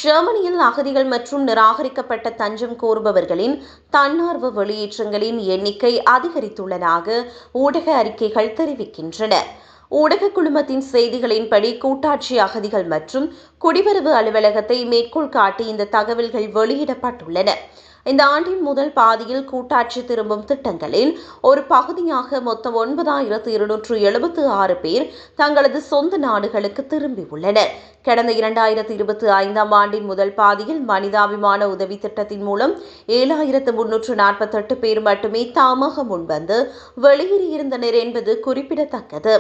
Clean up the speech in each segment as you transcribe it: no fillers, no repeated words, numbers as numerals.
ஜெர்மனியில் அகதிகள் மற்றும் நிராகரிக்கப்பட்ட தஞ்சம் கோருபவர்களின் தன்னார்வ வெளியேற்றங்களின் எண்ணிக்கை அதிகரித்துள்ளதாக ஊடக அறிக்கைகள் தெரிவிக்கின்றன. ஊடக குழுமத்தின் செய்திகளின்படி கூட்டாட்சி அகதிகள் மற்றும் குடிவரவு அலுவலகத்தை மேற்கோள் காட்டி இந்த தகவல்கள் வெளியிடப்பட்டுள்ளன. இந்த ஆண்டின் முதல் பாதியில் கூட்டாட்சி திரும்பும் திட்டங்களில் ஒரு பகுதியாக மொத்தம் 9,276 பேர் தங்களது சொந்த நாடுகளுக்கு திரும்பியுள்ளனர். கடந்த 2025ஆம் ஆண்டின் முதல் பாதியில் மனிதாபிமான உதவி திட்டத்தின் மூலம் 7,348 பேர் மட்டுமே தாமாக முன்வந்து வெளியேறியிருந்தனர் என்பது குறிப்பிடத்தக்கது.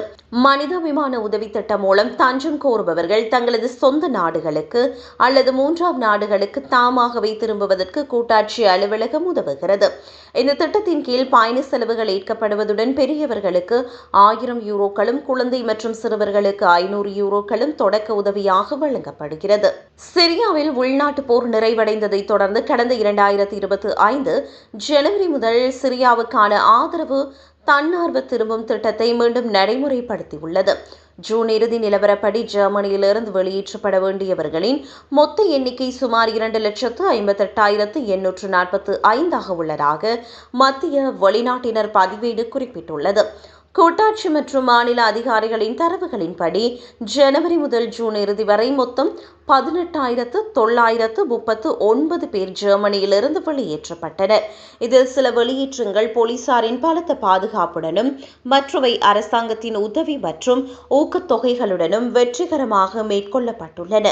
மனிதாபிமான உதவி திட்டம் மூலம் தஞ்சம் கோருபவர்கள் தங்களது சொந்த நாடுகளுக்கு அல்லது மூன்றாம் நாடுகளுக்கு தாமாகவே திரும்புவதற்கு கூட்டாட்சி அலுவலகம் உதவுகிறது. இந்த திட்டத்தின் கீழ் பயண செலவுகள் ஏற்கப்படுவதுடன் பெரியவர்களுக்கு 1000 யூரோக்களும் குழந்தை மற்றும் சிறுவர்களுக்கு 500 யூரோக்களும் தொடக்க உதவியாக வழங்கப்படுகிறது. சிரியாவில் உள்நாட்டு போர் நிறைவடைந்ததை தொடர்ந்து கடந்த 2025 ஜனவரி முதல் சிரியாவுக்கான ஆதரவு தன்னார்வ திரும்பும் திட்டத்தை மீண்டும் நடைமுறைப்படுத்தியுள்ளது. ஜூன் இறுதி நிலவரப்படி ஜெர்மனியிலிருந்து வெளியேற்றப்பட வேண்டியவர்களின் மொத்த எண்ணிக்கை சுமார் 2,58,845 உள்ளதாக மத்திய வெளிநாட்டினர் பதிவேடு குறிப்பிட்டுள்ளது. கூட்டாட்சி மற்றும் மாநில அதிகாரிகளின் தரவுகளின்படி ஜனவரி முதல் ஜூன் இறுதி வரை மொத்தம் 18,939 பேர் ஜெர்மனியிலிருந்து வெளியேற்றப்பட்டனர். இதில் சில வெளியேற்றங்கள் போலீசாரின் பலத்த பாதுகாப்புடனும் மற்றவை அரசாங்கத்தின் உதவி மற்றும் ஊக்கத்தொகைகளுடனும் வெற்றிகரமாக மேற்கொள்ளப்பட்டுள்ளன.